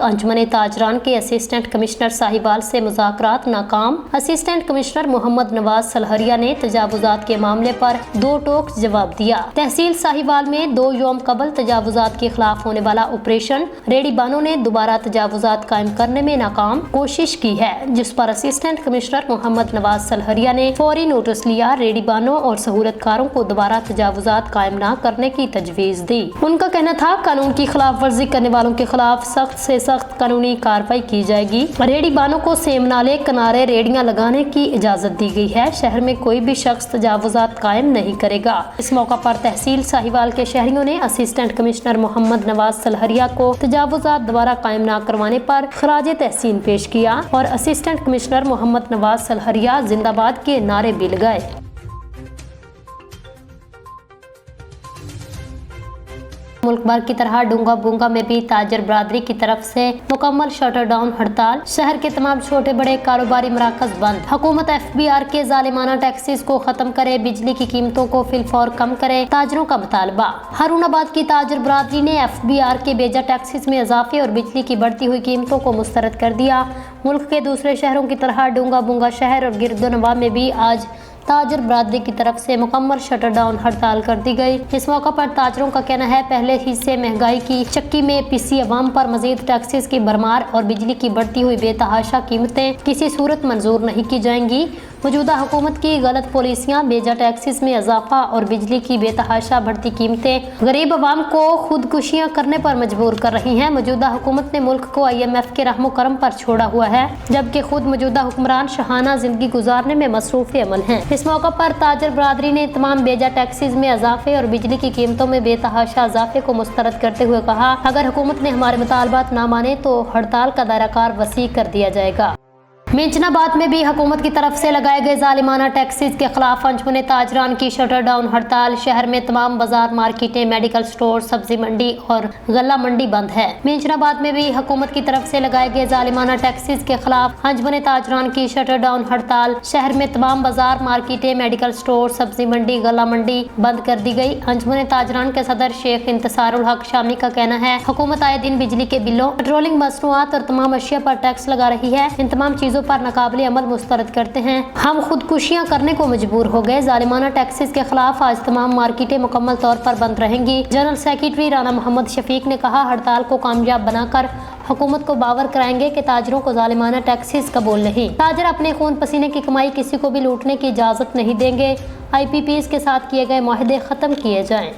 अंजुमन ताजरान के assistant commissioner Sahiwal से मुज़ाकरात नाकाम। असिस्टेंट कमिश्नर मोहम्मद नवाज सलहरिया ने तजावुजात के मामले पर दो टोक जवाब दिया। तहसील साहिवाल में 2 यौम कबल तजावुजात के खिलाफ होने वाला ऑपरेशन रेडी बानों ने दोबारा तजावुजात कायम करने में नाकाम कोशिश की है, जिस पर असिस्टेंट कमिश्नर मोहम्मद नवाज सलहरिया ने फौरी नोटिस लिया। रेडी बानों और सहूलतकारों को दोबारा तजावुजात कायम न करने की तजवीज दी। उनका कहना था कानून की खिलाफ वर्जी करने वालों के खिलाफ सख्त से सख्त कानूनी कार्रवाई की जाएगी। रेडी बानों को सेम नाले किनारे रेडियां लगाने की इजाजत दी गई है। शहर में कोई भी शख्स तजावुजात कायम नहीं करेगा। इस मौका पर तहसील साहिवाल के शहरियों ने असिस्टेंट कमिश्नर मोहम्मद नवाज सलहरिया को तजावुजात दोबारा कायम न करवाने पर खराज तहसीन पेश किया और असिस्टेंट कमिश्नर मोहम्मद नवाज सलहरिया जिंदाबाद के नारे भी लगाए। मुल्क भर की तरह डूंगा बूंगा में भी ताजर बरादरी की तरफ से मुकम्मल शटर डाउन हड़ताल। शहर के तमाम छोटे बड़े कारोबारी मराकज बंद। हुकूमत FBR के जालिमाना टैक्सेस को खत्म करे, बिजली की कीमतों को फिलफौर कम करे, ताजरों का मुतालबा। हारूनाबाद की ताजर बरादरी ने FBR के बेजा टैक्सेस में इजाफे और बिजली की बढ़ती हुई कीमतों को मुस्तरद कर दिया। मुल्क के दूसरे शहरों की तरह डूंगा बूंगा शहर और गिरदोनवा में भी आज ताजर बरादरी की तरफ से मुकम्मल शटर डाउन हड़ताल कर दी गई। इस मौका पर ताजरों का कहना है पहले ही से महंगाई की चक्की में पिसी अवाम पर मजीद टैक्सेस की भरमार और बिजली की बढ़ती हुई बेतहाशा कीमतें किसी सूरत मंजूर नहीं की जाएंगी। मौजूदा हुकूमत की गलत पॉलिसियां बेजा टैक्सेस में इजाफा और बिजली की बेतहाशा बढ़ती कीमतें गरीब अवाम को खुदकुशियां करने पर मजबूर कर रही हैं। मौजूदा हुकूमत ने मुल्क को IMF के रहमो करम पर छोड़ा हुआ है, जबकि खुद मौजूदा हुक्मरान शहाना जिंदगी गुजारने में मसरूफ अमल हैं। इस मौका पर ताजर बरादरी ने तमाम बेजा टैक्सेस में इजाफे और बिजली की कीमतों में बेतहाशा इजाफे को मुस्तरद करते हुए कहा, अगर हुकूमत ने हमारे मुतालबात ना माने तो हड़ताल का दायराकार वसी कर दिया जाएगा। मेंचनाबाद में भी हुकूमत की तरफ से लगाए गए जालिमाना टैक्सेस के खिलाफ अंजुमन ताजरान की शटर डाउन हड़ताल। शहर में तमाम बाजार, मार्केटें, मेडिकल स्टोर, सब्जी मंडी और गल्ला मंडी बंद है। मेंचनाबाद में भी हुकूमत की तरफ से लगाए गए जालिमाना टैक्सेस के खिलाफ अंजुमन ताजरान की शटर डाउन हड़ताल। शहर में तमाम बाजार, मार्केटें, मेडिकल स्टोर, सब्जी मंडी, गल्ला मंडी बंद कर दी गई। अंजुमन ताजरान के सदर शेख इंतसारुल हक शामी का कहना है हुकूमत आए दिन बिजली के बिलों, पेट्रोलिंग मसनूआत और तमाम अशिया पर टैक्स लगा रही है। इन तमाम चीजों पर नाकाबिले अमल मुस्तरद करते हैं। हम खुदकुशियां करने को मजबूर हो गए। जालिमाना टैक्सेस के खिलाफ आज तमाम मार्केटें मुकम्मल तौर पर बंद रहेंगी। जनरल सेक्रेटरी राना मोहम्मद शफीक ने कहा, हड़ताल को कामयाब बनाकर हुकूमत को बावर कराएंगे कि ताजरों को जालिमाना टैक्सेस कबूल नहीं। ताजर अपने खून पसीने की कमाई किसी को भी लूटने की इजाजत नहीं देंगे। IPPs के साथ किए गए मुआहदे खत्म किए जाएं।